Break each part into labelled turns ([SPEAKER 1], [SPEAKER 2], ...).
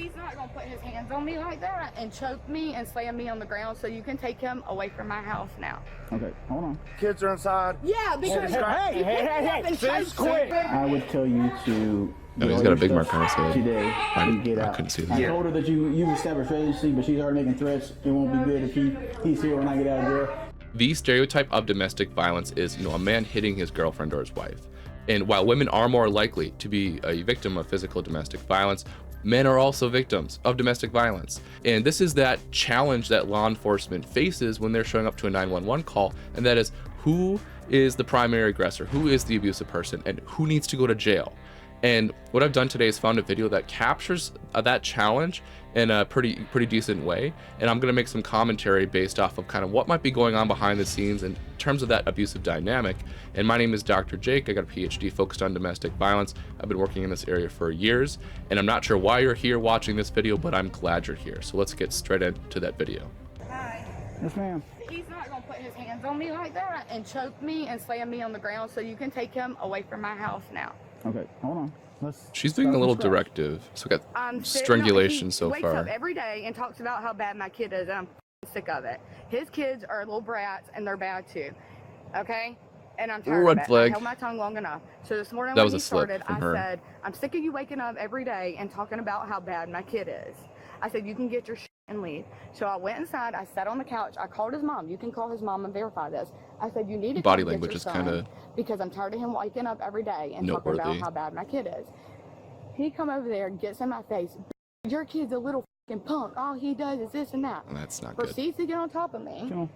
[SPEAKER 1] He's not going to put his hands on me like that and choke me and slam me on the ground, so you can take him away from my house now.
[SPEAKER 2] Okay, hold on.
[SPEAKER 3] Kids are inside.
[SPEAKER 1] Yeah, because
[SPEAKER 3] Quit.
[SPEAKER 2] I would tell you to.
[SPEAKER 4] Oh, he's got a big mark on his head.
[SPEAKER 2] Today, and get out.
[SPEAKER 4] I couldn't see
[SPEAKER 2] I
[SPEAKER 4] that.
[SPEAKER 2] told her that you established residency, but she's already making threats. It won't be good if he's here when I get out of jail.
[SPEAKER 4] The stereotype of domestic violence is, a man hitting his girlfriend or his wife. And while women are more likely to be a victim of physical domestic violence, men are also victims of domestic violence. And this is that challenge that law enforcement faces when they're showing up to a 911 call, and that is, who is the primary aggressor? Who is the abusive person? And who needs to go to jail? And what I've done today is found a video that captures that challenge in a pretty decent way. And I'm gonna make some commentary based off of kind of what might be going on behind the scenes in terms of that abusive dynamic. And my name is Dr. Jake. I got a PhD focused on domestic violence. I've been working in this area for years, and I'm not sure why you're here watching this video, but I'm glad you're here. So let's get straight into that video.
[SPEAKER 1] Hi.
[SPEAKER 2] Yes, ma'am.
[SPEAKER 1] He's not going to put his hands on me like that and choke me and slam me on the ground, so you can take him away from my house now.
[SPEAKER 2] Okay, hold on.
[SPEAKER 4] She's being a little directive. So we got strangulation so
[SPEAKER 1] He
[SPEAKER 4] far.
[SPEAKER 1] wakes up every day and talks about how bad my kid is, and I'm sick of it. His kids are little brats, and they're bad too. Okay? And I'm tired
[SPEAKER 4] Red
[SPEAKER 1] of it.
[SPEAKER 4] flag.
[SPEAKER 1] I held my tongue long enough. So this morning
[SPEAKER 4] That
[SPEAKER 1] when
[SPEAKER 4] was
[SPEAKER 1] he
[SPEAKER 4] a slip
[SPEAKER 1] started,
[SPEAKER 4] from
[SPEAKER 1] I
[SPEAKER 4] her.
[SPEAKER 1] said, I'm sick of you waking up every day and talking about how bad my kid is. I said, you can get your shit and leave. So I went inside, I sat on the couch, I called his mom. You can call his mom and verify this. I said, you need to
[SPEAKER 4] Body
[SPEAKER 1] come get
[SPEAKER 4] language
[SPEAKER 1] your
[SPEAKER 4] is
[SPEAKER 1] son,
[SPEAKER 4] kinda
[SPEAKER 1] because I'm tired of him waking up every day and talking about
[SPEAKER 4] noteworthy.
[SPEAKER 1] how bad my kid is. He come over there and gets in my face. Your kid's a little fucking punk. All he does is this and that.
[SPEAKER 4] That's not good.
[SPEAKER 1] Proceeds to get on top of me.
[SPEAKER 2] Come on.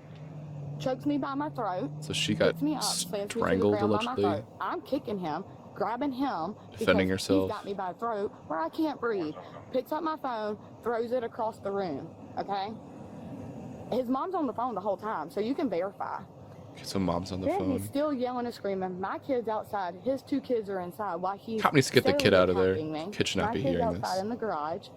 [SPEAKER 1] Chokes me by my throat.
[SPEAKER 4] So she got
[SPEAKER 1] Picks me up, slams me to the
[SPEAKER 4] strangled
[SPEAKER 1] ground by my
[SPEAKER 4] allegedly.
[SPEAKER 1] throat. I'm kicking him, grabbing him.
[SPEAKER 4] Defending
[SPEAKER 1] because
[SPEAKER 4] herself.
[SPEAKER 1] He's got me by the throat where I can't breathe. Picks up my phone, throws it across the room. Okay? His mom's on the phone the whole time, so you can verify.
[SPEAKER 4] Okay, so mom's on the
[SPEAKER 1] Then
[SPEAKER 4] phone.
[SPEAKER 1] he's still yelling and screaming. My kid's outside. His two kids are inside while he's
[SPEAKER 4] Cop needs to get the kid
[SPEAKER 1] steadily
[SPEAKER 4] out of there.
[SPEAKER 1] attacking me.
[SPEAKER 4] Kid should not
[SPEAKER 1] My
[SPEAKER 4] be
[SPEAKER 1] kid's
[SPEAKER 4] hearing
[SPEAKER 1] outside
[SPEAKER 4] this.
[SPEAKER 1] in the garage.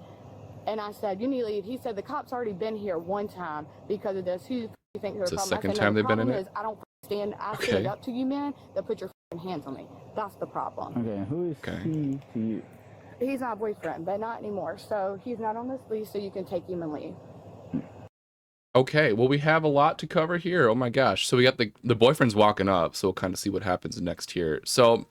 [SPEAKER 1] And I said, you need to leave. He said, the cop's already been here one time because of this. Who do you think
[SPEAKER 4] It's
[SPEAKER 1] the
[SPEAKER 4] the
[SPEAKER 1] problem?
[SPEAKER 4] second
[SPEAKER 1] I said,
[SPEAKER 4] time
[SPEAKER 1] no,
[SPEAKER 4] they've been in
[SPEAKER 1] problem
[SPEAKER 4] it?
[SPEAKER 1] is I don't stand. I
[SPEAKER 4] Okay.
[SPEAKER 1] stand up to you men that put your hands on me. That's the problem.
[SPEAKER 2] Okay, who is
[SPEAKER 4] Okay.
[SPEAKER 2] he to you?
[SPEAKER 1] He's my boyfriend, but not anymore. So he's not on this lease, so you can take him and leave.
[SPEAKER 4] Okay, well, we have a lot to cover here. Oh my gosh. So we got the boyfriend's walking up, so we'll kind of see what happens next here. So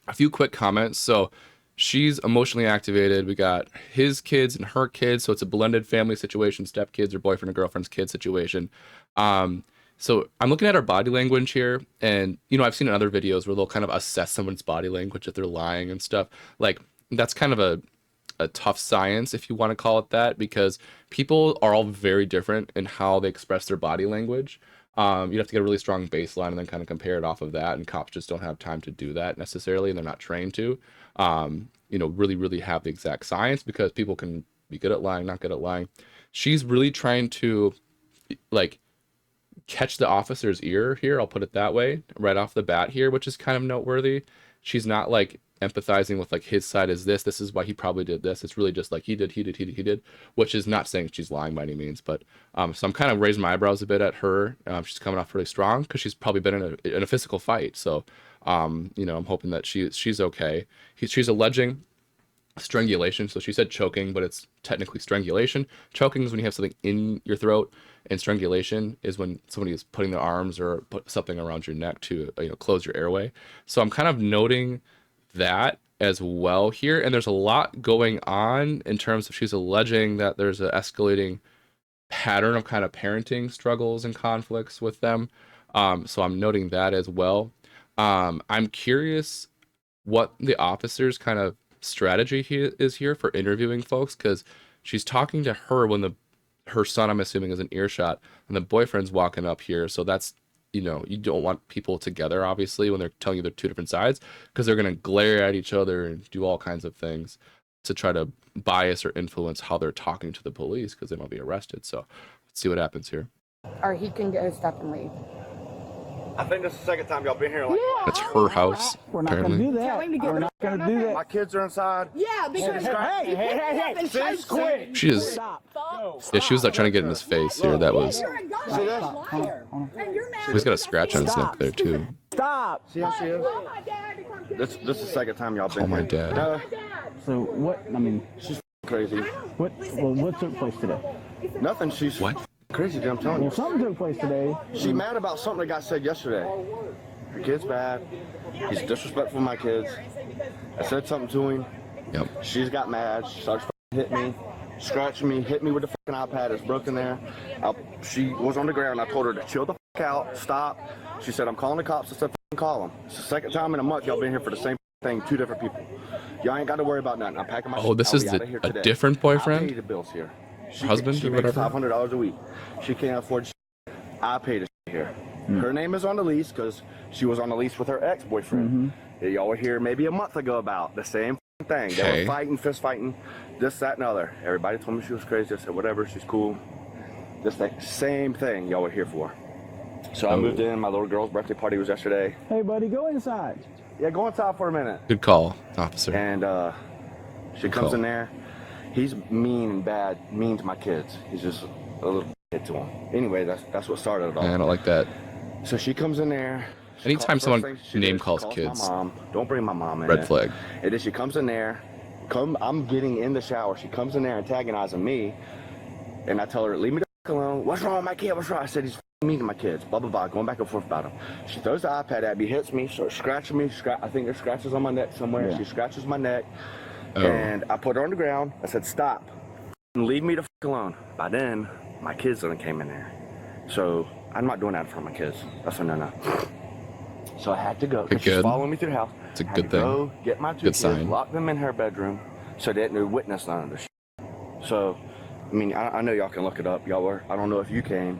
[SPEAKER 4] a few quick comments. So she's emotionally activated. We got his kids and her kids, so it's a blended family situation, stepkids or boyfriend or girlfriend's kid situation. So I'm looking at her body language here, and I've seen in other videos where they'll kind of assess someone's body language if they're lying and stuff. Like, that's kind of a tough science, if you want to call it that, because people are all very different in how they express their body language. You have to get a really strong baseline and then kind of compare it off of that, and cops just don't have time to do that necessarily, and they're not trained to really have the exact science, because people can be good at lying, not good at lying. She's really trying to catch the officer's ear here, I'll put it that way, right off the bat here, which is kind of noteworthy. She's not empathizing with his side is this is why he probably did this. It's really just he did, which is not saying she's lying by any means, but so I'm kind of raising my eyebrows a bit at her. She's coming off really strong because she's probably been in a physical fight, so I'm hoping that she's okay. She's alleging strangulation, so she said choking, but it's technically strangulation. Choking is when you have something in your throat, and strangulation is when somebody is putting their arms or put something around your neck to close your airway. So I'm kind of noting that as well here, and there's a lot going on in terms of she's alleging that there's an escalating pattern of kind of parenting struggles and conflicts with them. So I'm noting that as well. I'm curious what the officer's kind of strategy is here for interviewing folks, because she's talking to her when her son, I'm assuming, is in earshot, and the boyfriend's walking up here. So that's, you don't want people together, obviously, when they're telling you they're two different sides, because they're going to glare at each other and do all kinds of things to try to bias or influence how they're talking to the police, because they might be arrested. So let's see what happens here.
[SPEAKER 1] Or he can go step and leave.
[SPEAKER 3] I think this is the second time y'all been here.
[SPEAKER 4] That's her house,
[SPEAKER 2] We're not going
[SPEAKER 4] apparently.
[SPEAKER 2] to do that.
[SPEAKER 1] Tell him to get
[SPEAKER 2] We're not going to do
[SPEAKER 3] My
[SPEAKER 2] that.
[SPEAKER 3] kids are inside.
[SPEAKER 1] Yeah, because
[SPEAKER 3] Sis, quit.
[SPEAKER 4] She is, yeah, she was trying to get in his face here. That was,
[SPEAKER 1] You're a goddamn liar. And you're mad
[SPEAKER 4] he's got a scratch on his neck there too.
[SPEAKER 2] Stop.
[SPEAKER 3] See how she is?
[SPEAKER 1] my dad to come get
[SPEAKER 3] This is the second time y'all been
[SPEAKER 4] Oh my
[SPEAKER 3] here.
[SPEAKER 4] dad.
[SPEAKER 2] So what? I mean,
[SPEAKER 3] She's crazy.
[SPEAKER 2] What took place today?
[SPEAKER 3] Nothing. She's
[SPEAKER 4] What?
[SPEAKER 3] crazy, dude, I'm telling
[SPEAKER 2] Well,
[SPEAKER 3] you.
[SPEAKER 2] something took place today.
[SPEAKER 3] She mad about something that got said yesterday. Her kid's bad. He's disrespectful to my kids. I said something to him.
[SPEAKER 4] Yep.
[SPEAKER 3] She's got mad. She starts hitting me, scratching me, hit me with the fucking iPad. It's broken there. She was on the ground. I told her to chill the fuck out, stop. She said, I'm calling the cops. I said, call them. It's the second time in a month y'all been here for the same thing, 2 different people. Y'all ain't got to worry about nothing. I'm packing my shit.
[SPEAKER 4] Oh, this
[SPEAKER 3] I'll
[SPEAKER 4] is
[SPEAKER 3] be outta here
[SPEAKER 4] a
[SPEAKER 3] today.
[SPEAKER 4] different
[SPEAKER 3] I'll
[SPEAKER 4] boyfriend?
[SPEAKER 3] pay the bills here.
[SPEAKER 4] Husband
[SPEAKER 3] she
[SPEAKER 4] or
[SPEAKER 3] makes
[SPEAKER 4] whatever?
[SPEAKER 3] $500 a week. She can't afford shit. I pay the shit here. Her name is on the lease because she was on the lease with her ex-boyfriend. Y'all were here maybe a month ago about the same thing. They
[SPEAKER 4] Okay.
[SPEAKER 3] were fighting, fist fighting, this, that, and other. Everybody told me she was crazy. I said, whatever, she's cool. This thing, same thing y'all were here for. So I moved in. My little girl's birthday party was yesterday.
[SPEAKER 2] Hey, buddy, go inside.
[SPEAKER 3] Yeah, go inside for a minute.
[SPEAKER 4] Good call, officer.
[SPEAKER 3] And she comes
[SPEAKER 4] call.
[SPEAKER 3] in there. He's mean and bad, mean to my kids. He's just a little kid to them. Anyway, that's what started it all.
[SPEAKER 4] I don't like that.
[SPEAKER 3] So she comes in there.
[SPEAKER 4] Anytime
[SPEAKER 3] First
[SPEAKER 4] someone
[SPEAKER 3] thing she
[SPEAKER 4] name
[SPEAKER 3] does, she
[SPEAKER 4] calls
[SPEAKER 3] my
[SPEAKER 4] kids.
[SPEAKER 3] mom. Don't bring my mom in.
[SPEAKER 4] Red
[SPEAKER 3] it.
[SPEAKER 4] flag.
[SPEAKER 3] And then she comes in there. I'm getting in the shower. She comes in there antagonizing me. And I tell her, leave me the fuck alone. What's wrong with my kid? What's wrong? I said, he's mean to my kids. Blah, blah, blah. Going back and forth about him. She throws the iPad at me, hits me, starts scratching me. I think there's scratches on my neck somewhere.
[SPEAKER 2] Yeah.
[SPEAKER 3] She scratches my neck.
[SPEAKER 4] Oh.
[SPEAKER 3] And I put her on the ground. I said, stop. Leave me the fuck alone. By then, my kids done came in there. So I'm not doing that in front of my kids. That's a no-no. So I had to go. 'cause she's
[SPEAKER 4] Good.
[SPEAKER 3] following me through the house.
[SPEAKER 4] It's a
[SPEAKER 3] Had
[SPEAKER 4] good
[SPEAKER 3] to
[SPEAKER 4] thing.
[SPEAKER 3] Go get my 2
[SPEAKER 4] Good
[SPEAKER 3] kids,
[SPEAKER 4] sign.
[SPEAKER 3] lock them in her bedroom, so they didn't witness none of this. So, I mean, I know y'all can look it up. I don't know if you came.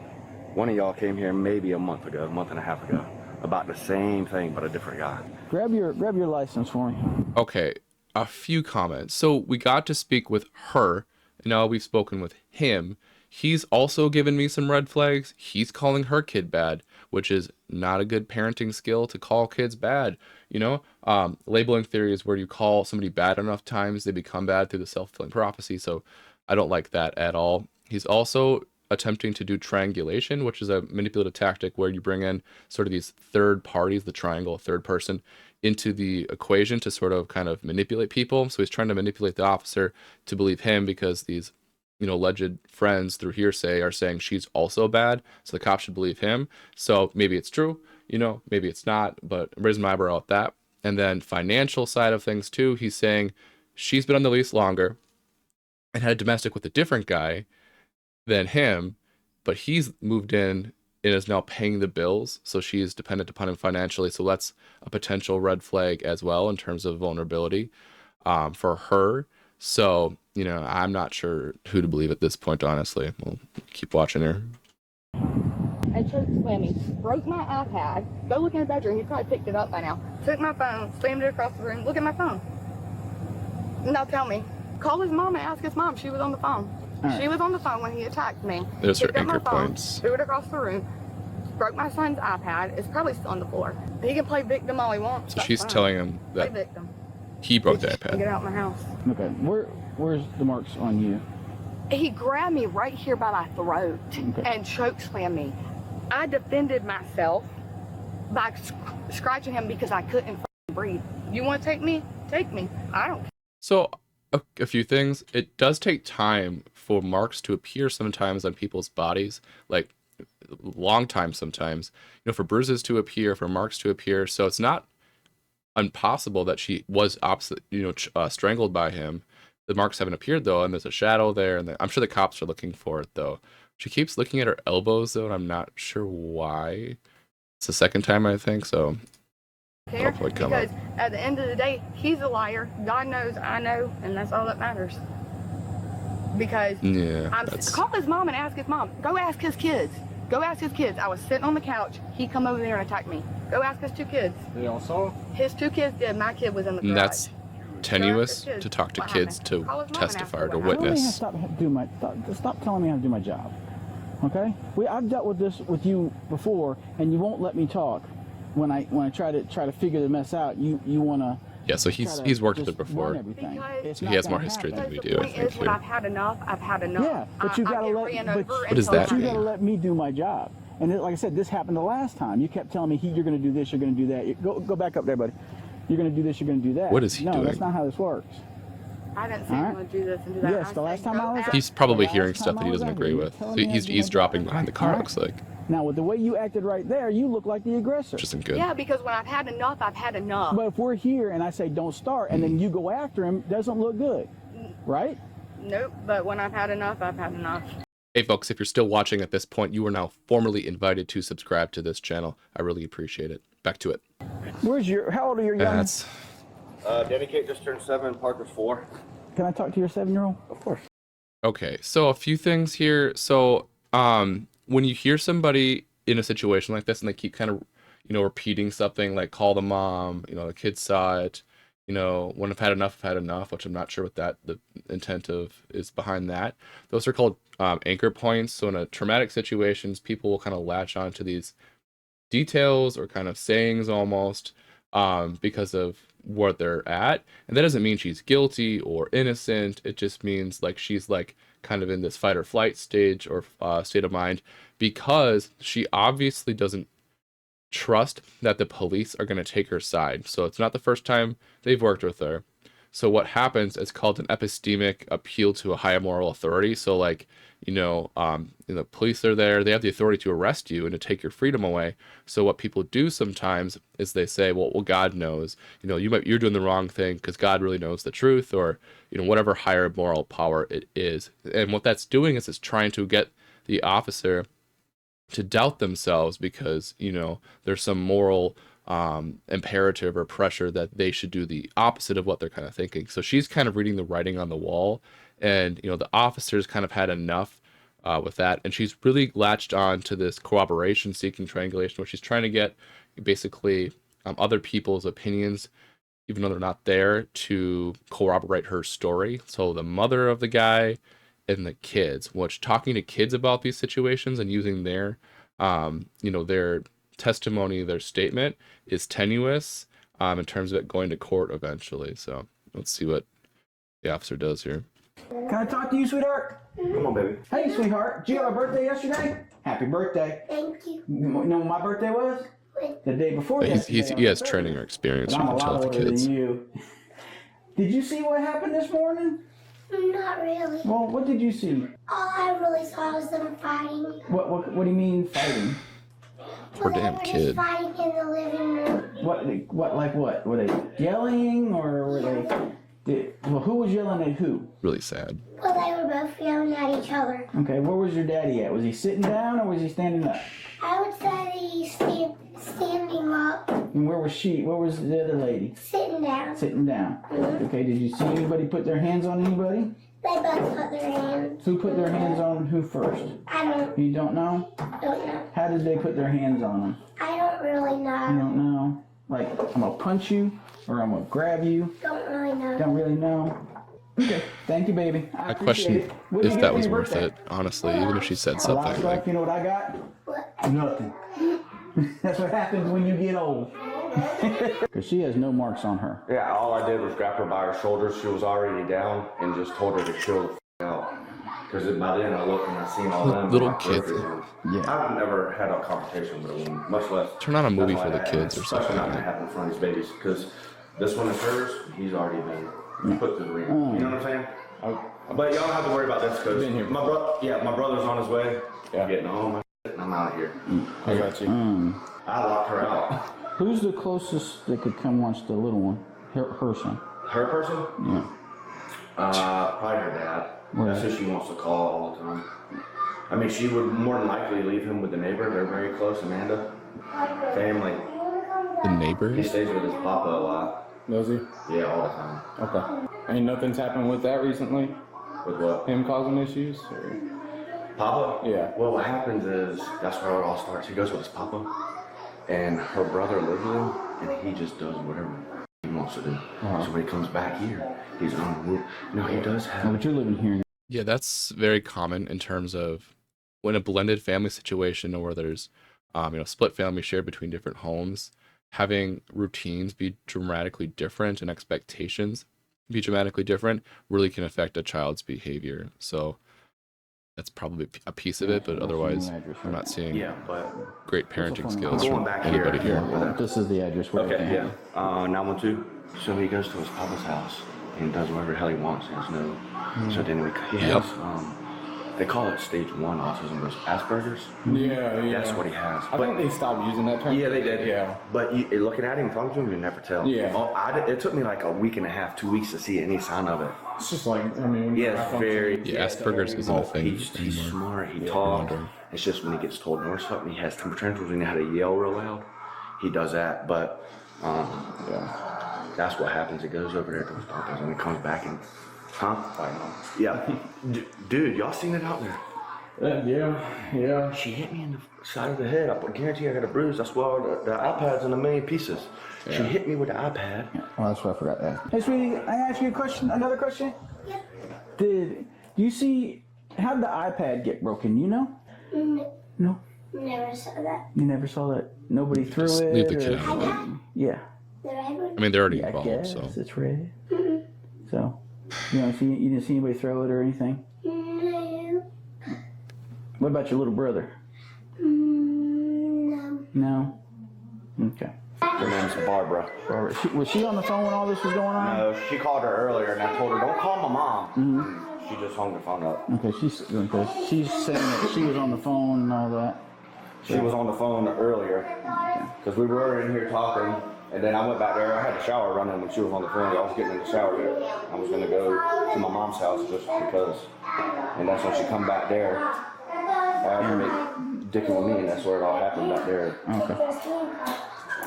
[SPEAKER 3] One of y'all came here maybe a month and a half ago, about the same thing, but a different guy.
[SPEAKER 2] Grab your license for me.
[SPEAKER 4] Okay, a few comments. So we got to speak with her, and now we've spoken with him. He's also given me some red flags. He's calling her kid bad, which is not a good parenting skill to call kids bad. You know, labeling theory is where you call somebody bad enough times, they become bad through the self-fulfilling prophecy. So I don't like that at all. He's also attempting to do triangulation, which is a manipulative tactic where you bring in sort of these third parties, the triangle, third person, into the equation to sort of kind of manipulate people. So he's trying to manipulate the officer to believe him because these, you know, alleged friends through hearsay are saying she's also bad. So the cop should believe him. So maybe it's true, you know, maybe it's not, but I'm raising my eyebrow at that. And then financial side of things too, he's saying she's been on the lease longer and had a domestic with a different guy than him, but he's moved in and is now paying the bills, so she's dependent upon him financially. So that's a potential red flag as well in terms of vulnerability for her. So, you know, I'm not sure who to believe at this point, honestly. We'll keep watching her.
[SPEAKER 1] And choke slammed me, broke my iPad. Go look in the bedroom. He probably picked it up by now. Took my phone, slammed it across the room. Look at my phone. Now tell me, call his mom and ask his mom. She was on the phone.
[SPEAKER 2] Right.
[SPEAKER 1] She was on the phone when he attacked me.
[SPEAKER 4] There's her
[SPEAKER 1] Picked up my
[SPEAKER 4] anchor
[SPEAKER 1] phone,
[SPEAKER 4] points.
[SPEAKER 1] threw it across the room. Broke my son's iPad. It's probably still on the floor. He can play victim all he wants.
[SPEAKER 4] So
[SPEAKER 1] That's
[SPEAKER 4] she's
[SPEAKER 1] fine.
[SPEAKER 4] telling him
[SPEAKER 1] Play
[SPEAKER 4] that
[SPEAKER 1] victim.
[SPEAKER 4] he broke the
[SPEAKER 1] And
[SPEAKER 4] iPad.
[SPEAKER 1] get out of my house.
[SPEAKER 2] Okay, where's the marks on you?
[SPEAKER 1] He grabbed me right here by my throat and choke slammed me. I defended myself by scratching him because I couldn't breathe. You want to take me? Take me. I don't care.
[SPEAKER 4] So a few things. It does take time for marks to appear sometimes on people's bodies, like long time sometimes. You know, for bruises to appear, for marks to appear. So it's not impossible that she was strangled by him. The marks haven't appeared though, and there's a shadow there, and I'm sure the cops are looking for it though. She keeps looking at her elbows though, and I'm not sure why. It's the second time I think so.
[SPEAKER 1] Care
[SPEAKER 4] Hopefully come up.
[SPEAKER 1] because at the end of the day, he's a liar. God knows, I know, and that's all that matters. Because
[SPEAKER 4] Yeah,
[SPEAKER 1] call his mom and ask his mom. Go ask his kids. Go ask his kids. I was sitting on the couch. He come over there and attacked me. Go ask his 2 kids.
[SPEAKER 3] They all saw?
[SPEAKER 1] His 2 kids did. My kid was in the garage.
[SPEAKER 4] and that's tenuous
[SPEAKER 1] Go ask his
[SPEAKER 4] to
[SPEAKER 1] kids
[SPEAKER 4] talk to
[SPEAKER 1] what
[SPEAKER 4] kids
[SPEAKER 1] happened.
[SPEAKER 4] to
[SPEAKER 1] Call his mom and ask
[SPEAKER 4] testify
[SPEAKER 1] her
[SPEAKER 4] or to
[SPEAKER 1] what happened.
[SPEAKER 4] witness.
[SPEAKER 2] Stop telling me how to do my job. Okay? I've dealt with this with you before, and you won't let me talk. When I try to figure the mess out, you wanna.
[SPEAKER 4] Yeah, so he's worked with her before.
[SPEAKER 1] Because
[SPEAKER 4] So he has more history than we
[SPEAKER 1] the
[SPEAKER 4] do, I
[SPEAKER 1] point
[SPEAKER 4] think,
[SPEAKER 1] is, when
[SPEAKER 4] here.
[SPEAKER 1] I've had enough, I've had enough.
[SPEAKER 2] Yeah, but you gotta
[SPEAKER 1] I get
[SPEAKER 2] let.
[SPEAKER 1] ran
[SPEAKER 2] But,
[SPEAKER 1] over
[SPEAKER 4] What
[SPEAKER 1] and
[SPEAKER 4] is
[SPEAKER 1] told
[SPEAKER 4] that
[SPEAKER 2] but you
[SPEAKER 1] my-
[SPEAKER 4] mean?
[SPEAKER 2] gotta let me do my job. And like I said, this happened the last time. You kept telling me, you're gonna do this, you're gonna do that. Go back up there, buddy. You're gonna do this, you're gonna do that.
[SPEAKER 4] What is he
[SPEAKER 2] no,
[SPEAKER 4] doing?
[SPEAKER 2] that's not how this works.
[SPEAKER 1] I didn't see
[SPEAKER 2] Alright.
[SPEAKER 1] him do this and do that.
[SPEAKER 2] Yes,
[SPEAKER 1] I
[SPEAKER 2] the last
[SPEAKER 1] said,
[SPEAKER 2] time
[SPEAKER 1] go
[SPEAKER 2] I was-
[SPEAKER 1] out.
[SPEAKER 4] He's probably
[SPEAKER 2] The
[SPEAKER 4] hearing
[SPEAKER 2] last
[SPEAKER 4] stuff
[SPEAKER 2] time
[SPEAKER 4] that he
[SPEAKER 2] I was
[SPEAKER 4] doesn't
[SPEAKER 2] out
[SPEAKER 4] agree
[SPEAKER 2] here, you
[SPEAKER 4] with.
[SPEAKER 2] telling me how to
[SPEAKER 4] He's
[SPEAKER 2] do my
[SPEAKER 4] eavesdropping
[SPEAKER 2] job.
[SPEAKER 4] behind the car,
[SPEAKER 2] Alright.
[SPEAKER 4] looks like.
[SPEAKER 2] Now, with the way you acted right there, you look like the aggressor.
[SPEAKER 4] Which isn't good.
[SPEAKER 1] Yeah, because when I've had enough, I've had enough.
[SPEAKER 2] But if we're here and I say don't start, and then you go after him, doesn't look good, right?
[SPEAKER 1] Nope, but when I've had enough, I've had enough.
[SPEAKER 4] Hey folks, if you're still watching at this point, you are now formally invited to subscribe to this channel. I really appreciate it. Back to it.
[SPEAKER 2] How old are your young?
[SPEAKER 4] That's
[SPEAKER 3] Danny Kate just turned 7, Parker's 4.
[SPEAKER 2] Can I talk to your 7-year-old?
[SPEAKER 3] Of course.
[SPEAKER 4] okay. So a few things here. So when you hear somebody in a situation like this and they keep kind of, repeating something like call the mom, the kids saw it, when I've had enough, which I'm not sure what the intent of is behind that. Those are called anchor points. So in a traumatic situations, people will kind of latch onto these details or kind of sayings almost because of where they're at. And that doesn't mean she's guilty or innocent. It just means like she's like kind of in this fight or flight stage or state of mind because she obviously doesn't trust that the police are going to take her side. So it's not the first time they've worked with her. So what happens is called an epistemic appeal to a higher moral authority. So like, the police are there, they have the authority to arrest you and to take your freedom away. So what people do sometimes is they say, well, God knows, you're doing the wrong thing because God really knows the truth, or, whatever higher moral power it is. And what that's doing is it's trying to get the officer to doubt themselves because, there's some moral imperative or pressure that they should do the opposite of what they're kind of thinking. So she's kind of reading the writing on the wall, and the officers kind of had enough with that, and she's really latched on to this corroboration seeking triangulation where she's trying to get basically other people's opinions, even though they're not there, to corroborate her story. So the mother of the guy and the kids, which talking to kids about these situations and using their their testimony, their statement is tenuous in terms of it going to court eventually. So let's see what the officer does here.
[SPEAKER 2] Can I talk to you, sweetheart?
[SPEAKER 3] Come on, baby.
[SPEAKER 2] Hey, sweetheart. Did you have a birthday yesterday? Happy birthday.
[SPEAKER 5] Thank you.
[SPEAKER 2] You know when my birthday was? The day before
[SPEAKER 4] But
[SPEAKER 2] yesterday.
[SPEAKER 4] he has training or experience,
[SPEAKER 2] But
[SPEAKER 4] you
[SPEAKER 2] I'm a
[SPEAKER 4] can tell
[SPEAKER 2] lot
[SPEAKER 4] with the
[SPEAKER 2] older
[SPEAKER 4] kids.
[SPEAKER 2] than you. Did you see what happened this morning?
[SPEAKER 5] Not really.
[SPEAKER 2] Well, what did you see?
[SPEAKER 5] All I really saw was them fighting.
[SPEAKER 2] What do you mean fighting?
[SPEAKER 4] Poor
[SPEAKER 5] Well,
[SPEAKER 4] damn
[SPEAKER 5] they were
[SPEAKER 4] kid.
[SPEAKER 5] just fighting in the living room.
[SPEAKER 2] What? Were they yelling or were they? Who was yelling at who?
[SPEAKER 4] Really sad.
[SPEAKER 5] Well, they were both yelling at each other.
[SPEAKER 2] Okay, where was your daddy at? Was he sitting down or was he standing up?
[SPEAKER 5] I would say he's standing up,
[SPEAKER 2] And where was she? Where was the other lady?
[SPEAKER 5] sitting down.
[SPEAKER 2] Sitting down. Okay, did you see anybody put their hands on anybody?
[SPEAKER 5] They both put their hands.
[SPEAKER 2] Who put their hands on who first?
[SPEAKER 5] I don't
[SPEAKER 2] You don't know?
[SPEAKER 5] know.
[SPEAKER 2] How did they put their hands on them?
[SPEAKER 5] I don't really
[SPEAKER 2] You
[SPEAKER 5] know.
[SPEAKER 2] don't know? Like, I'm gonna punch you or I'm gonna grab you?
[SPEAKER 5] Don't really know.
[SPEAKER 2] Don't really know. Okay, thank you, baby.
[SPEAKER 4] I question if that was worth it, honestly, even if she said
[SPEAKER 2] A lot of
[SPEAKER 4] something
[SPEAKER 2] stuff,
[SPEAKER 4] like,
[SPEAKER 2] you know what I got?
[SPEAKER 5] What?
[SPEAKER 2] Nothing. That's what happens when you get old. Because she has no marks on her.
[SPEAKER 3] Yeah, all I did was grab her by her shoulders. She was already down and just told her to chill the out. Because by then I looked and I seen all them.
[SPEAKER 4] Little
[SPEAKER 3] my
[SPEAKER 4] kids.
[SPEAKER 3] burgers.
[SPEAKER 2] Yeah.
[SPEAKER 3] I've never had a confrontation with a woman, much less.
[SPEAKER 4] turn on a movie
[SPEAKER 3] that's
[SPEAKER 4] for
[SPEAKER 3] why
[SPEAKER 4] the
[SPEAKER 3] that
[SPEAKER 4] kids
[SPEAKER 3] happens,
[SPEAKER 4] or
[SPEAKER 3] especially
[SPEAKER 4] something.
[SPEAKER 3] not to happen in front of these babies. Because this one is hers. He's already been put through the ring. You know what I'm saying? But y'all don't have to worry about this because my brother's on his way.
[SPEAKER 6] Yeah.
[SPEAKER 3] Getting all my shit and I'm out of here.
[SPEAKER 6] I got you.
[SPEAKER 3] I locked her out.
[SPEAKER 2] Who's the closest that could come watch the little one? Her son.
[SPEAKER 3] Her person?
[SPEAKER 2] Yeah.
[SPEAKER 3] Probably her dad. That's who she wants to call all the time. I mean, she would more than likely leave him with the neighbor. They're very close, Amanda. Family.
[SPEAKER 4] The
[SPEAKER 3] He
[SPEAKER 4] neighbor?
[SPEAKER 3] stays with his papa a lot.
[SPEAKER 6] Does he?
[SPEAKER 3] Yeah, all the time.
[SPEAKER 6] Okay. Ain't nothing's happened with that recently?
[SPEAKER 3] With what?
[SPEAKER 6] Him causing issues? Or?
[SPEAKER 3] Papa?
[SPEAKER 6] Yeah.
[SPEAKER 3] Well, what happens is, that's where it all starts. He goes with his papa, and her brother lives with him, and he just does whatever he wants to do. So when he comes back here, he's on the roof. No, he does
[SPEAKER 2] Oh,
[SPEAKER 3] have...
[SPEAKER 2] but you're living here.
[SPEAKER 4] Yeah, that's very common in terms of when a blended family situation or where there's, split family shared between different homes, having routines be dramatically different and expectations be dramatically different really can affect a child's behavior. So that's probably a piece of it, but otherwise I'm not seeing
[SPEAKER 3] Yeah, but...
[SPEAKER 4] great parenting
[SPEAKER 2] phone
[SPEAKER 4] skills
[SPEAKER 3] I'm
[SPEAKER 4] from
[SPEAKER 3] going back
[SPEAKER 4] anybody
[SPEAKER 3] here.
[SPEAKER 4] here.
[SPEAKER 2] This is the address where
[SPEAKER 3] Okay,
[SPEAKER 2] everything
[SPEAKER 3] yeah.
[SPEAKER 2] happened.
[SPEAKER 3] 912. So he goes to his papa's house, and does whatever the hell he wants. He has no. So then he
[SPEAKER 4] Yep.
[SPEAKER 3] has they call it stage 1 autism, but Asperger's.
[SPEAKER 6] Yeah.
[SPEAKER 3] That's what he has.
[SPEAKER 6] I think they stopped using that term.
[SPEAKER 3] Yeah, they did.
[SPEAKER 6] Yeah.
[SPEAKER 3] But looking at him, talking to him, you never tell.
[SPEAKER 6] Yeah.
[SPEAKER 3] It took me like a week and a half, 2 weeks to see any sign of it.
[SPEAKER 6] It's just like, I mean, when you
[SPEAKER 3] Yeah,
[SPEAKER 6] have
[SPEAKER 3] it's
[SPEAKER 6] function,
[SPEAKER 3] very.
[SPEAKER 4] Yeah, Asperger's isn't a thing
[SPEAKER 3] He's
[SPEAKER 4] anymore.
[SPEAKER 3] smart. He talks. It's just when he gets told no or something, he has temper tantrums and he had to yell real loud. He does that, but
[SPEAKER 6] Yeah.
[SPEAKER 3] that's what happens. It goes over there to his papa's and it comes back and, yeah, dude, y'all seen it out there?
[SPEAKER 6] Yeah.
[SPEAKER 3] She hit me in the side of the head. I guarantee I got a bruise. I swallowed the iPad's in a million pieces. She hit me with the iPad.
[SPEAKER 2] Well, that's what I forgot to ask. Hey, sweetie, I ask you a question. Another question. Did you see how did the iPad get broken? You know? No.
[SPEAKER 5] Never saw that.
[SPEAKER 2] You never saw that. Nobody threw
[SPEAKER 4] Just
[SPEAKER 2] it.
[SPEAKER 4] leave the kid
[SPEAKER 2] or-
[SPEAKER 4] out.
[SPEAKER 2] Yeah.
[SPEAKER 5] The red one?
[SPEAKER 4] I mean, they're already
[SPEAKER 2] Yeah, I
[SPEAKER 4] involved,
[SPEAKER 2] guess
[SPEAKER 4] so.
[SPEAKER 2] it's red. So, you didn't see anybody throw it or anything.
[SPEAKER 5] No.
[SPEAKER 2] What about your little brother?
[SPEAKER 5] No.
[SPEAKER 2] No. Okay.
[SPEAKER 3] Her name's Barbara.
[SPEAKER 2] Barbara, was she on the phone when all this was going on?
[SPEAKER 3] No, she called her earlier and I told her, don't call my mom. She just hung the phone up.
[SPEAKER 2] Okay, she's saying that she was on the phone and all that.
[SPEAKER 3] She was on the phone earlier because we were in here talking, and then I went back there. I had the shower running when she was on the phone. I was getting in the shower. I was gonna go to my mom's house just because, and that's when she come back there. After me dicking with me, and that's where it all happened back there.
[SPEAKER 2] Okay.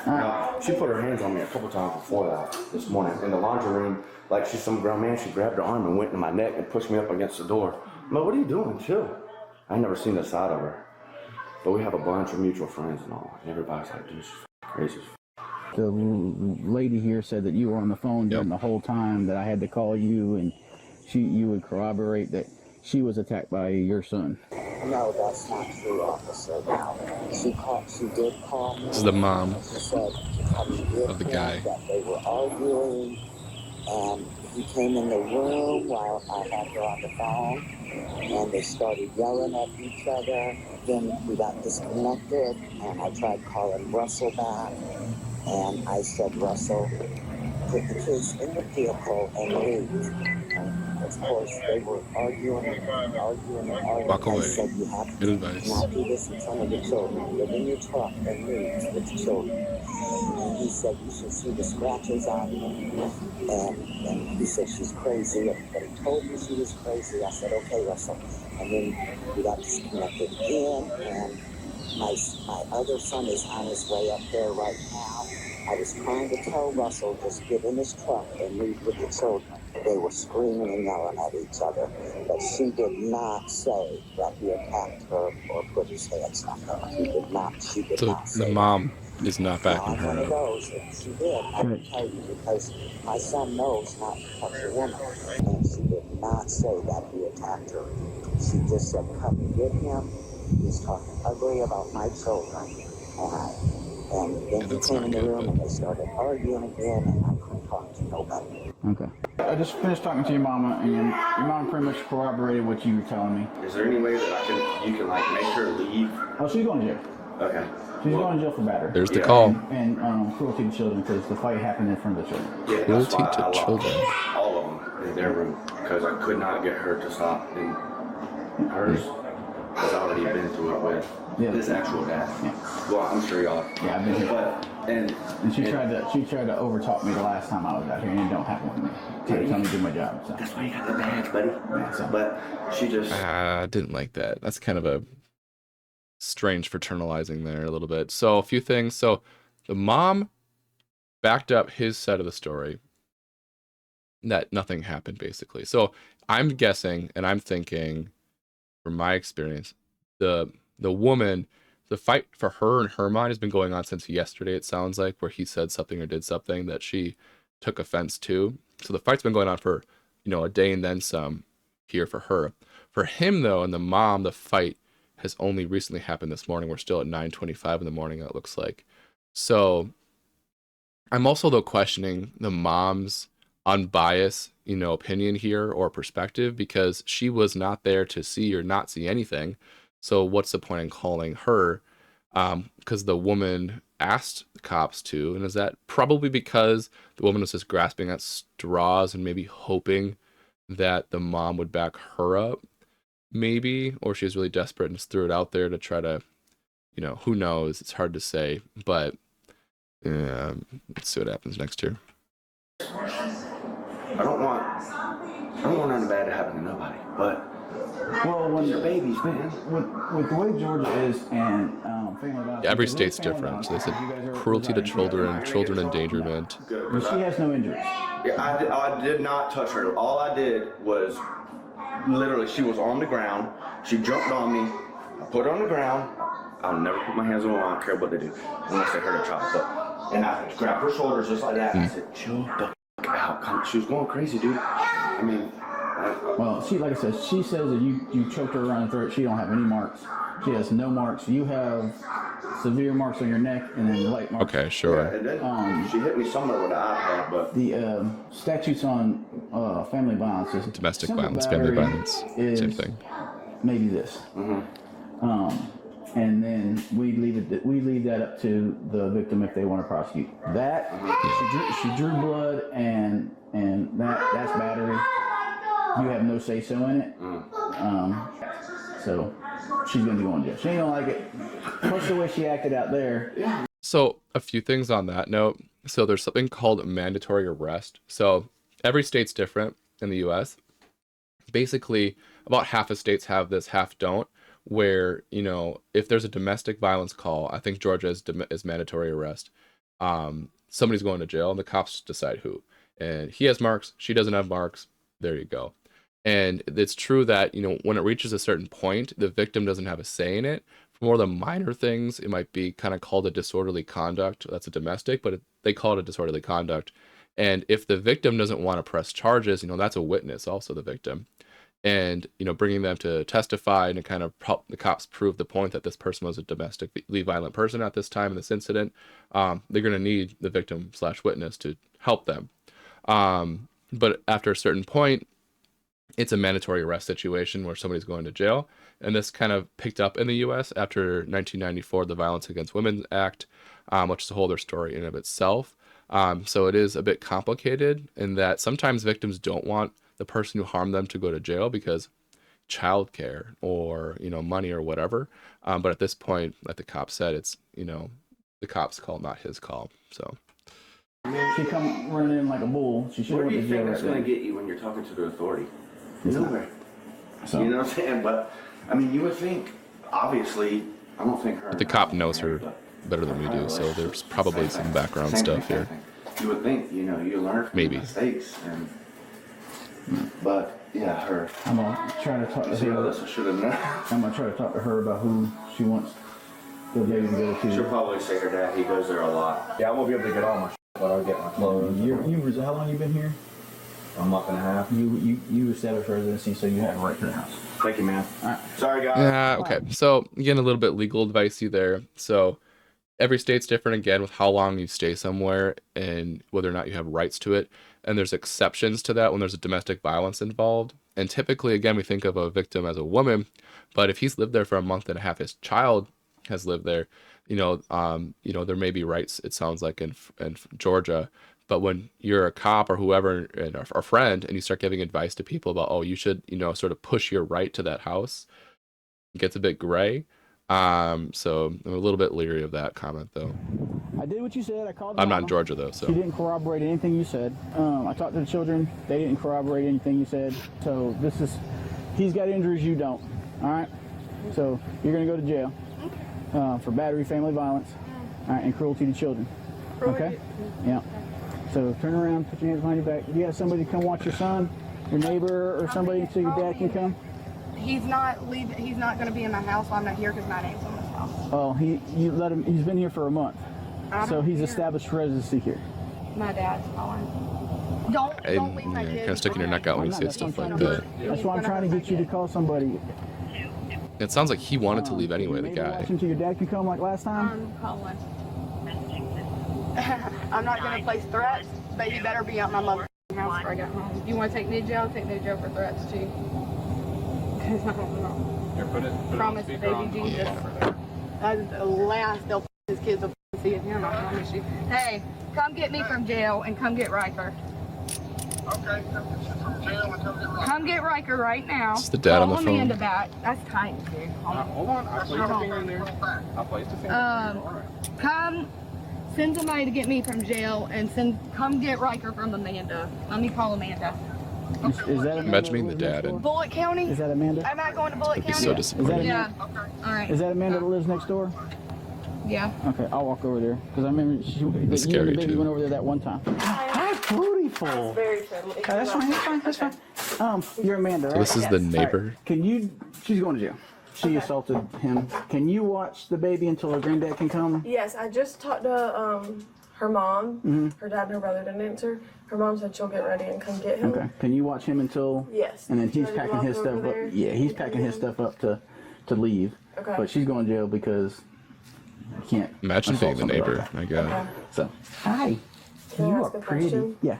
[SPEAKER 3] Now, she put her hands on me a couple times before that this morning in the laundry room. Like she's some grown man. She grabbed her arm and went into my neck and pushed me up against the door. Mo, what are you doing? Chill. I never seen this side of her. But we have a bunch of mutual friends and all. And everybody's like, dude, she's crazy.
[SPEAKER 2] The lady here said that you were on the phone during the whole time that I had to call you, and you would corroborate that she was attacked by your son.
[SPEAKER 7] No, that's not true, officer. She did call me.
[SPEAKER 4] This is the mom
[SPEAKER 7] She said
[SPEAKER 4] of the guy.
[SPEAKER 7] that they were arguing, and he came in the room while I had her on the phone, and they started yelling at each other. Then we got disconnected, and I tried calling Russell back, and I said, Russell, put the kids in the vehicle and leave. And of course, they were arguing.
[SPEAKER 4] Walk away.
[SPEAKER 7] I said, you have
[SPEAKER 4] Good
[SPEAKER 7] to
[SPEAKER 4] advice.
[SPEAKER 7] not do this in front of the children. Get in your truck and leave with the children. And he said, you should see the scratches on me. And he said, she's crazy. But he told me she was crazy. I said, okay, Russell. And then we got disconnected again. And my other son is on his way up there right now. I was trying to tell Russell, just get in his truck and leave with the children. They were screaming and yelling at each other. But she did not say that he attacked her or put his hands on her. She did not
[SPEAKER 4] So
[SPEAKER 7] say
[SPEAKER 4] the mom is not
[SPEAKER 7] that.
[SPEAKER 4] backing
[SPEAKER 7] Now, I'm one
[SPEAKER 4] her
[SPEAKER 7] of
[SPEAKER 4] up.
[SPEAKER 7] those, and she did. I can tell you because my son knows not to touch a woman. And she did not say that he attacked her. She just said, come and get him. He's talking ugly about my children. And then he
[SPEAKER 4] that's
[SPEAKER 7] came
[SPEAKER 4] not
[SPEAKER 7] in the
[SPEAKER 4] good,
[SPEAKER 7] room
[SPEAKER 4] but-
[SPEAKER 7] and they started arguing again, and I couldn't talk to nobody.
[SPEAKER 2] Okay. I just finished talking to your mama, and your mom pretty much corroborated what you were telling me.
[SPEAKER 3] Is there any way that you can like make her leave?
[SPEAKER 2] Oh, she's going to jail.
[SPEAKER 3] Okay.
[SPEAKER 2] She's going to jail for battery.
[SPEAKER 4] There's the
[SPEAKER 3] Yeah.
[SPEAKER 4] call.
[SPEAKER 2] And cruelty to children, because the fight happened in front of the children.
[SPEAKER 3] Yeah, that's
[SPEAKER 4] Cruelty
[SPEAKER 3] why
[SPEAKER 4] to
[SPEAKER 3] I locked
[SPEAKER 4] children.
[SPEAKER 3] all of them in their room because I could not get her to stop. And hers has already been through it with his actual dad.
[SPEAKER 2] Yeah.
[SPEAKER 3] Well, I'm sure y'all.
[SPEAKER 2] Yeah, I've been here.
[SPEAKER 3] But
[SPEAKER 2] And she tried to overtalk me the last time I was out here, and it don't happen with me. Tried to tell me to do my job. So.
[SPEAKER 3] that's why you got the badge, buddy.
[SPEAKER 2] so-
[SPEAKER 3] But she just.
[SPEAKER 4] I didn't like that. That's kind of a strange fraternalizing there a little bit. So a few things. So the mom backed up his side of the story that nothing happened basically. So I'm guessing and I'm thinking from my experience, the woman, the fight for her in her mind has been going on since yesterday, it sounds like, where he said something or did something that she took offense to. So the fight's been going on for, a day and then some here for her. For him, though, and the mom, the fight has only recently happened this morning. We're still at 9:25 in the morning, it looks like. So I'm also, though, questioning the mom's unbiased, opinion here or perspective, because she was not there to see or not see anything. So what's the point in calling her? Because the woman asked the cops to, and is that probably because the woman was just grasping at straws and maybe hoping that the mom would back her up, maybe, or she was really desperate and just threw it out there to try to, who knows? It's hard to say, but let's see what happens next year.
[SPEAKER 3] I don't want nothing bad to happen to nobody, but
[SPEAKER 2] Well, when
[SPEAKER 3] they're babies, man.
[SPEAKER 2] with the way Georgia is and family violence,
[SPEAKER 4] Every
[SPEAKER 2] because
[SPEAKER 4] state's
[SPEAKER 2] family
[SPEAKER 4] different. So they
[SPEAKER 2] violence,
[SPEAKER 4] said
[SPEAKER 2] you guys are
[SPEAKER 4] cruelty to
[SPEAKER 2] residing together.
[SPEAKER 4] children endangerment.
[SPEAKER 2] But she has no injuries.
[SPEAKER 3] Yeah, I did not touch her. All I did was literally, she was on the ground. She jumped on me. I put her on the ground. I'll never put my hands on her. I don't care what they do, unless they hurt a child. And I grabbed her shoulders just like that. And I said, "Chill the f out." She was going crazy, dude. I mean,
[SPEAKER 2] Well, like I said, she says that you choked her around the throat. She don't have any marks. She has no marks. You have severe marks on your neck and then light marks.
[SPEAKER 4] Okay, sure.
[SPEAKER 3] and then she hit me somewhere with the iPad, but
[SPEAKER 2] The statutes on family violence is
[SPEAKER 4] Domestic
[SPEAKER 2] simple
[SPEAKER 4] violence, family
[SPEAKER 2] battery
[SPEAKER 4] violence,
[SPEAKER 2] is
[SPEAKER 4] same thing.
[SPEAKER 2] Maybe this. And then we leave that up to the victim if they want to prosecute. That she drew blood and that's battery. You have no say so in it. So she's gonna be going to jail. She ain't gonna like it. Plus the way she acted out there.
[SPEAKER 4] So a few things on that note. So there's something called mandatory arrest. So every state's different in the U.S. Basically, about half of states have this, half don't. Where if there's a domestic violence call, I think Georgia is mandatory arrest. Somebody's going to jail, and the cops decide who. And he has marks, she doesn't have marks. There you go. And it's true that when it reaches a certain point, the victim doesn't have a say in it. For more of the minor things, it might be kind of called a disorderly conduct. That's a domestic, but they call it a disorderly conduct. And if the victim doesn't want to press charges, that's a witness, also the victim. And bringing them to testify and to kind of help the cops prove the point that this person was a domestically violent person at this time in this incident, they're going to need the victim/witness to help them. But after a certain point, it's a mandatory arrest situation where somebody's going to jail. And this kind of picked up in the U.S. after 1994, the Violence Against Women Act, which is a whole other story in and of itself. So it is a bit complicated in that sometimes victims don't want the person who harmed them to go to jail because childcare or money or whatever. But at this point, like the cop said, it's the cop's call, not his call. So
[SPEAKER 2] She come running in like a bull. She should
[SPEAKER 3] where
[SPEAKER 2] have
[SPEAKER 3] do
[SPEAKER 2] went
[SPEAKER 3] you
[SPEAKER 2] to jail.
[SPEAKER 3] think that's
[SPEAKER 2] right
[SPEAKER 3] going to
[SPEAKER 2] there.
[SPEAKER 3] get you when you're talking to the authority?
[SPEAKER 2] It's not.
[SPEAKER 3] Nowhere.
[SPEAKER 2] So
[SPEAKER 3] You know what I'm saying? But I mean, you would think. Obviously, I don't think her.
[SPEAKER 4] the cop knows her better than we do, so there's probably some background stuff here.
[SPEAKER 3] You would think, you learn from
[SPEAKER 4] Maybe.
[SPEAKER 3] mistakes, but yeah, her.
[SPEAKER 2] I'm gonna try to talk to
[SPEAKER 3] See,
[SPEAKER 2] her.
[SPEAKER 3] Alyssa should have known.
[SPEAKER 2] I'm gonna try to talk to her about who she wants the baby to go
[SPEAKER 3] She'll
[SPEAKER 2] to.
[SPEAKER 3] probably say her dad. He goes there a lot. Yeah, I won't be able to get all my shit, but I'll get my clothes.
[SPEAKER 2] How long you been here?
[SPEAKER 3] A month and a half.
[SPEAKER 2] You established residency, so you have a right to the house.
[SPEAKER 3] Thank you, man.
[SPEAKER 2] All right.
[SPEAKER 3] Sorry, guys.
[SPEAKER 4] Yeah, okay. So again, a little bit legal advicey there. So every state's different again with how long you stay somewhere and whether or not you have rights to it. And there's exceptions to that when there's a domestic violence involved. And typically, again, we think of a victim as a woman, but if he's lived there for a month and a half, his child has lived there, there may be rights, it sounds like in Georgia. But when you're a cop or whoever, and a friend, and you start giving advice to people about, you should, sort of push your right to that house, it gets a bit gray. So I'm a little bit leery of that comment, though.
[SPEAKER 2] I did what you said. I called.
[SPEAKER 4] I'm not in
[SPEAKER 2] Mama.
[SPEAKER 4] Georgia, though,
[SPEAKER 2] She
[SPEAKER 4] so.
[SPEAKER 2] didn't corroborate anything you said. I talked to the children. They didn't corroborate anything you said. So he's got injuries, you don't. All right. So you're gonna go to jail for battery, family violence, all right, and cruelty to children. Okay. Yeah. So turn around, put your hands behind your back. You have somebody to come watch your son, your neighbor, or somebody so your dad can come.
[SPEAKER 1] He's not leaving. He's not going to be in my house while I'm not here because my name's on this house.
[SPEAKER 2] Oh, you let him. He's been here for a month,
[SPEAKER 1] I
[SPEAKER 2] so
[SPEAKER 1] don't
[SPEAKER 2] he's
[SPEAKER 1] care.
[SPEAKER 2] established residency here.
[SPEAKER 1] My dad's calling. Don't leave my kid.
[SPEAKER 4] Kind of sticking your neck out when you say stuff like that.
[SPEAKER 2] That's why I'm trying to get you to call somebody.
[SPEAKER 4] It sounds like he wanted to leave anyway, the
[SPEAKER 2] Maybe
[SPEAKER 4] guy.
[SPEAKER 2] watch until your dad can come like last time.
[SPEAKER 1] I'm calling. I'm not going to place threats, but you better be out my mother's house before I get home. You want to take me to jail? Take me to jail for threats too. Because I don't know.
[SPEAKER 6] Here, put it
[SPEAKER 1] Promise,
[SPEAKER 6] on
[SPEAKER 1] baby
[SPEAKER 6] speaker on.
[SPEAKER 1] Jesus. That's the last they'll his kids will see him, I promise you. Hey, come get me from jail and come get Riker.
[SPEAKER 8] Okay, come get you from jail and come get Riker.
[SPEAKER 1] Come get Riker right now.
[SPEAKER 4] It's the dad on the
[SPEAKER 1] Call
[SPEAKER 4] phone.
[SPEAKER 1] Amanda back. That's tight, dude.
[SPEAKER 6] Hold on. I placed
[SPEAKER 1] Hold
[SPEAKER 6] a
[SPEAKER 1] on.
[SPEAKER 6] finger in there. I placed a finger.
[SPEAKER 1] Um, Come, send somebody to get me from jail and come get Riker from Amanda. Let me call Amanda.
[SPEAKER 2] Is that Amanda?
[SPEAKER 4] Imagine being
[SPEAKER 2] that
[SPEAKER 4] the
[SPEAKER 2] lives
[SPEAKER 4] dad
[SPEAKER 2] next
[SPEAKER 4] and
[SPEAKER 1] Bullitt County?
[SPEAKER 2] door? Is that Amanda?
[SPEAKER 1] I'm not going to Bullitt
[SPEAKER 4] I'd be
[SPEAKER 1] County.
[SPEAKER 4] so
[SPEAKER 2] Is that
[SPEAKER 4] disappointed.
[SPEAKER 1] Yeah.
[SPEAKER 8] Okay.
[SPEAKER 1] All right.
[SPEAKER 2] Is that Amanda that lives next door?
[SPEAKER 1] Yeah.
[SPEAKER 2] Okay, I'll walk over there because I remember you and
[SPEAKER 4] scary,
[SPEAKER 2] the baby
[SPEAKER 4] too.
[SPEAKER 2] went over there that one time. Hi, beautiful.
[SPEAKER 1] Very friendly.
[SPEAKER 2] That's fine. That's fine. You're Amanda, right?
[SPEAKER 4] So this is the neighbor.
[SPEAKER 2] Can you? She's going to jail. She assaulted him. Can you watch the baby until her granddad can come?
[SPEAKER 9] Yes, I just talked to her mom.
[SPEAKER 2] Mm-hmm.
[SPEAKER 9] Her dad and her brother didn't answer. Her mom said she'll get ready and come get him.
[SPEAKER 2] Okay. Can you watch him until?
[SPEAKER 9] Yes.
[SPEAKER 2] And then he's
[SPEAKER 9] Ready to
[SPEAKER 2] packing
[SPEAKER 9] walk
[SPEAKER 2] his
[SPEAKER 9] over
[SPEAKER 2] stuff up.
[SPEAKER 9] there?
[SPEAKER 2] Yeah, he's packing his stuff up to leave.
[SPEAKER 9] Okay.
[SPEAKER 2] But she's going to jail because he can't.
[SPEAKER 4] Imagine being
[SPEAKER 2] assault
[SPEAKER 4] the
[SPEAKER 2] somebody
[SPEAKER 4] neighbor.
[SPEAKER 2] like that.
[SPEAKER 4] My God.
[SPEAKER 9] Okay.
[SPEAKER 2] So, hi.
[SPEAKER 9] Can I
[SPEAKER 2] You
[SPEAKER 9] ask
[SPEAKER 2] are
[SPEAKER 9] a
[SPEAKER 2] pretty.
[SPEAKER 9] question?
[SPEAKER 2] Yeah.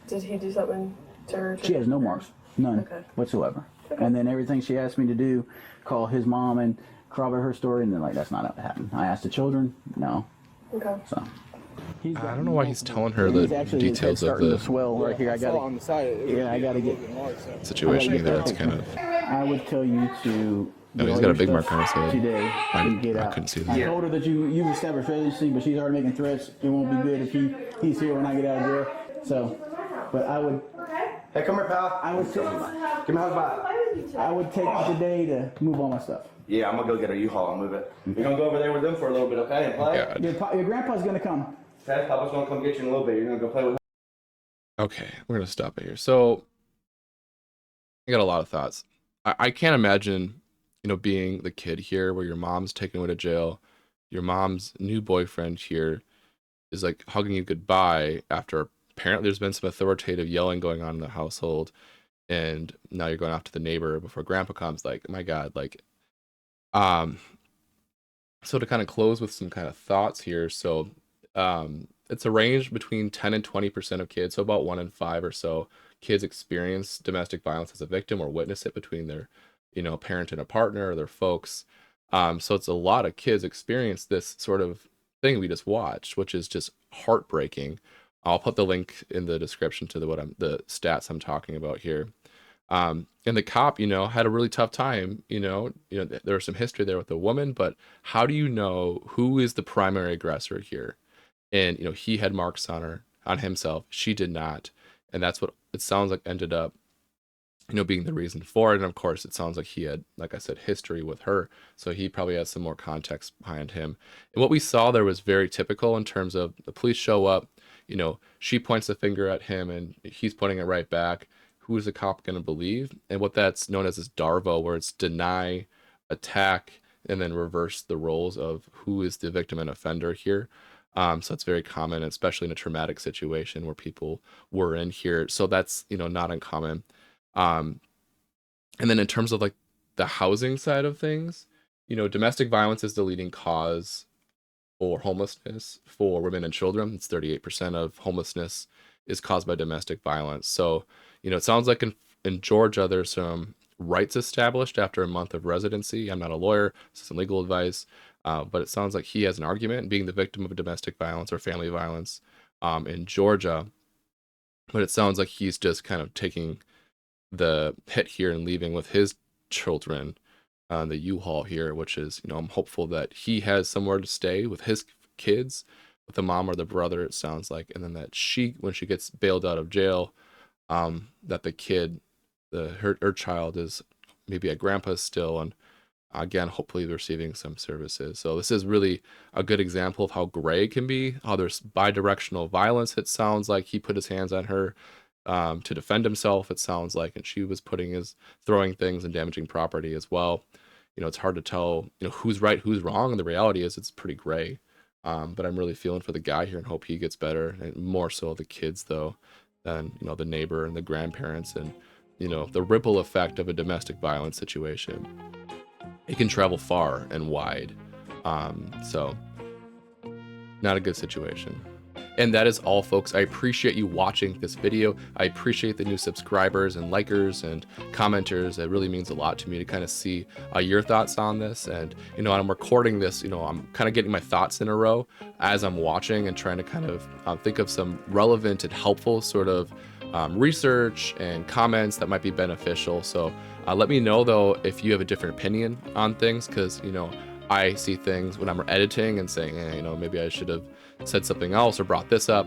[SPEAKER 9] Did he do something to her?
[SPEAKER 2] She has no marks, none
[SPEAKER 9] Okay.
[SPEAKER 2] whatsoever. And then everything she asked me to do, call his mom and corroborate her story, and then like that's not what happened. I asked the children, no.
[SPEAKER 9] Okay.
[SPEAKER 2] So he's
[SPEAKER 4] I don't know why he's telling her the
[SPEAKER 2] He's actually, his head's
[SPEAKER 4] details of
[SPEAKER 2] starting to
[SPEAKER 4] the
[SPEAKER 2] swell right here. I got
[SPEAKER 6] on the side.
[SPEAKER 2] Yeah, I gotta get.
[SPEAKER 4] situation either. It's kind of.
[SPEAKER 2] I would tell you to.
[SPEAKER 4] Oh,
[SPEAKER 2] get
[SPEAKER 4] he's
[SPEAKER 2] all
[SPEAKER 4] got a
[SPEAKER 2] your
[SPEAKER 4] big
[SPEAKER 2] stuff
[SPEAKER 4] mark on his head.
[SPEAKER 2] today and get
[SPEAKER 4] I
[SPEAKER 2] out.
[SPEAKER 4] couldn't see
[SPEAKER 2] I
[SPEAKER 4] that.
[SPEAKER 2] told her that you've established residency, but she's already making threats. It won't be good if he's here when I get out of jail. So, but I would.
[SPEAKER 3] Hey, come here, pal.
[SPEAKER 2] I would.
[SPEAKER 3] Give me a hug back.
[SPEAKER 2] I would take today to move all my stuff.
[SPEAKER 3] Yeah, I'm gonna go get a U-Haul and move it. You're gonna go over there with them for a little bit, okay? And play.
[SPEAKER 4] God.
[SPEAKER 2] Your grandpa's gonna come.
[SPEAKER 3] Okay, Papa's gonna come get you in a little bit. You're gonna go play with him.
[SPEAKER 4] Okay, we're gonna stop it here. So I got a lot of thoughts. I can't imagine, being the kid here where your mom's taken away to jail, your mom's new boyfriend here is like hugging you goodbye after apparently there's been some authoritative yelling going on in the household, and now you're going off to the neighbor before grandpa comes. Like, my God, like, so to kind of close with some kind of thoughts here. So, it's a range between 10 and 20% of kids, so about 1 in 5 or so kids experience domestic violence as a victim or witness it between their, parent and a partner or their folks. So it's a lot of kids experience this sort of thing we just watched, which is just heartbreaking. I'll put the link in the description to the stats I'm talking about here. And the cop, had a really tough time. There was some history there with the woman, but how do you know who is the primary aggressor here? And he had marks on himself. She did not, and that's what it sounds like ended up, being the reason for it. And of course, it sounds like he had, like I said, history with her, so he probably has some more context behind him. And what we saw there was very typical in terms of the police show up. She points the finger at him, and he's pointing it right back. Who is the cop going to believe? And what that's known as is DARVO, where it's deny, attack, and then reverse the roles of who is the victim and offender here. So it's very common, especially in a traumatic situation where people were in here. So that's, not uncommon. And then in terms of like the housing side of things, domestic violence is the leading cause for homelessness for women and children. It's 38% of homelessness is caused by domestic violence. So, it sounds like in Georgia, there's some rights established after a month of residency. I'm not a lawyer, this isn't legal advice. But it sounds like he has an argument being the victim of domestic violence or family violence in Georgia. But it sounds like he's just kind of taking the hit here and leaving with his children, the U-Haul here, which is, I'm hopeful that he has somewhere to stay with his kids, with the mom or the brother, it sounds like. And then that when she gets bailed out of jail, that the kid, her child is maybe at grandpa's still, and again, hopefully receiving some services. So this is really a good example of how gray can be, how there's bi-directional violence. It sounds like he put his hands on her to defend himself, it sounds like, and she was throwing things and damaging property as well. It's hard to tell, who's right, who's wrong. And the reality is it's pretty gray. But I'm really feeling for the guy here and hope he gets better, and more so the kids though, than, the neighbor and the grandparents, and, the ripple effect of a domestic violence situation. It can travel far and wide. So not a good situation. And that is all, folks. I appreciate you watching this video. I appreciate the new subscribers and likers and commenters. It really means a lot to me to kind of see your thoughts on this. And, you know, I'm recording this, you know, I'm kind of getting my thoughts in a row as I'm watching and trying to kind of think of some relevant and helpful sort of research and comments that might be beneficial. So let me know, though, if you have a different opinion on things, because, you know, I see things when I'm editing and saying, you know, maybe I should have said something else or brought this up.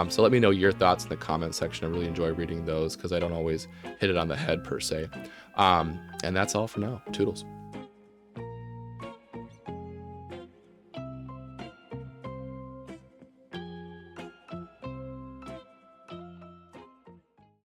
[SPEAKER 4] So let me know your thoughts in the comment section. I really enjoy reading those because I don't always hit it on the head per se. And that's all for now. Toodles.